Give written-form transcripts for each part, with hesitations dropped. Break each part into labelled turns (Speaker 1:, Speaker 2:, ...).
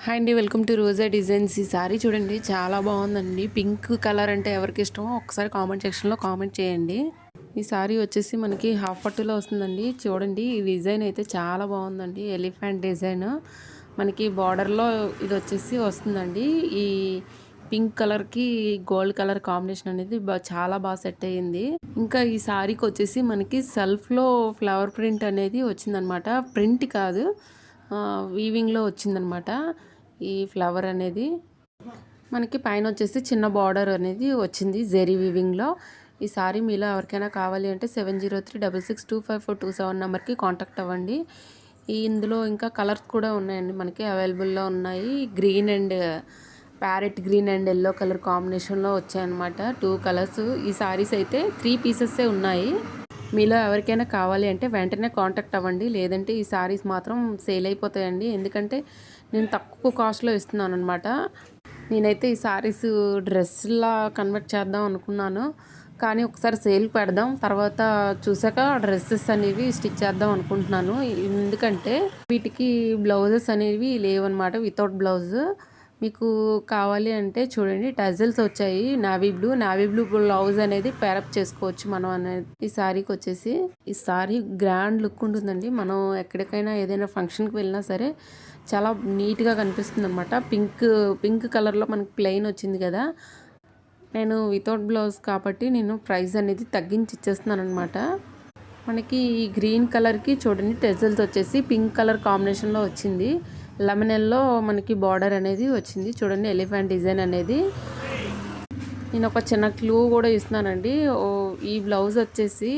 Speaker 1: Hi అండి, welcome to Roja designs. ఈ sorry చూడండి, చాలా బాగుందండి. పింక్ కలర్ అంటే ఎవరికి ఇష్టమో ఒకసారి కామెంట్ సెక్షన్లో కామెంట్ చేయండి. ఈ సారీ వచ్చేసి మనకి హాఫ్ పట్టులో వస్తుందండి. చూడండి, ఈ డిజైన్ అయితే చాలా బాగుందండి. ఎలిఫెంట్ డిజైన్ మనకి బార్డర్లో ఇది వచ్చేసి వస్తుందండి. ఈ పింక్ కలర్కి గోల్డ్ కలర్ కాంబినేషన్ అనేది చాలా బాగా సెట్ అయ్యింది. ఇంకా ఈ సారీకి వచ్చేసి మనకి సెల్ఫ్లో ఫ్లవర్ ప్రింట్ అనేది వచ్చిందనమాట. ప్రింట్ కాదు, వీవింగ్లో వచ్చిందనమాట. ఈ ఫ్లవర్ అనేది మనకి పైన వచ్చేసి చిన్న బార్డర్ అనేది వచ్చింది జెరీ వీవింగ్లో. ఈ సారీ మీలో ఎవరికైనా కావాలి అంటే 7036625427 నెంబర్కి కాంటాక్ట్ అవ్వండి. ఇందులో ఇంకా కలర్స్ కూడా ఉన్నాయండి, మనకి అవైలబుల్లో ఉన్నాయి. Green and parrot green and yellow colour కాంబినేషన్లో వచ్చాయన్నమాట, 2 కలర్స్. ఈ సారీస్ అయితే 3 పీసెస్సే ఉన్నాయి. మీలో ఎవరికైనా కావాలి అంటే వెంటనే కాంటాక్ట్ అవ్వండి, లేదంటే ఈ సారీస్ మాత్రం సేల్ అయిపోతాయండి. ఎందుకంటే నేను తక్కువ కాస్ట్లో ఇస్తున్నాను అనమాట. నేనైతే ఈ సారీస్ డ్రెస్లా కన్వర్ట్ చేద్దాం అనుకున్నాను, కానీ ఒకసారి సేల్ పెడదాం, తర్వాత చూసాక డ్రెస్సెస్ అనేవి స్టిచ్ చేద్దాం అనుకుంటున్నాను. ఎందుకంటే వీటికి బ్లౌజెస్ అనేవి లేవన్నమాట, వితౌట్ బ్లౌజ్. మీకు కావాలి అంటే చూడండి, టజల్స్ వచ్చాయి. నావీ బ్లూ బ్లౌజ్ అనేది పేరప్ చేసుకోవచ్చు మనం అనేది. ఈ సారీకి వచ్చేసి ఈ సారీ గ్రాండ్ లుక్ ఉంటుందండి. మనం ఎక్కడికైనా ఏదైనా ఫంక్షన్కి వెళ్ళినా సరే చాలా నీట్గా కనిపిస్తుంది అనమాట. పింక్ కలర్లో మనకి ప్లెయిన్ వచ్చింది కదా, నేను వితౌట్ బ్లౌజ్ కాబట్టి నేను ప్రైస్ అనేది తగ్గించి ఇచ్చేస్తున్నాను అనమాట. మనకి ఈ గ్రీన్ కలర్కి చూడండి, టెజల్స్ వచ్చేసి పింక్ కలర్ కాంబినేషన్లో వచ్చింది. లెమనెల్లో మనకి బార్డర్ అనేది వచ్చింది. చూడండి, ఎలిఫెంట్ డిజైన్ అనేది. నేను ఒక చిన్న క్లూ కూడా ఇస్తున్నానండి. ఈ బ్లౌజ్ వచ్చేసి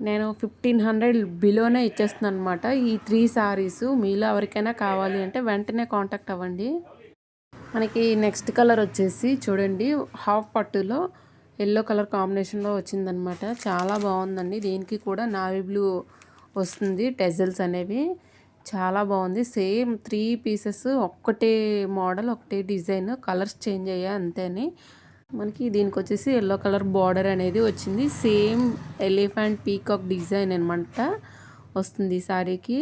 Speaker 1: నేను 1500 బిలోనే ఇచ్చేస్తున్నాను అనమాట. ఈ 3 సారీస్ మీలో ఎవరికైనా కావాలి అంటే వెంటనే కాంటాక్ట్ అవ్వండి. మనకి నెక్స్ట్ కలర్ వచ్చేసి చూడండి, హాఫ్ పట్టులో ఎల్లో కలర్ కాంబినేషన్లో వచ్చిందనమాట. చాలా బాగుందండి. దీనికి కూడా నావీ బ్లూ వస్తుంది, టెజల్స్ అనేవి. చాలా బాగుంది. సేమ్ 3 పీసెస్, ఒక్కటే మోడల్, ఒకటే డిజైన్, కలర్స్ చేంజ్ అయ్యాయి అంతేని. మనకి దీనికి వచ్చేసి ఎల్లో కలర్ బార్డర్ అనేది వచ్చింది. సేమ్ ఎలిఫెంట్ పీకాక్ డిజైన్ అనమాట వస్తుంది ఈ సారీకి.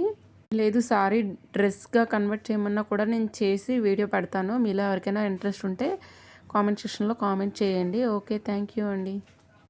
Speaker 1: లేదు, సారీ డ్రెస్గా కన్వర్ట్ చేయమన్నా కూడా నేను చేసి వీడియో పెడతాను. మీలో ఎవరికైనా ఇంట్రెస్ట్ ఉంటే కామెంట్ సెక్షన్లో కామెంట్ చేయండి. ఓకే, థ్యాంక్ యూ అండి.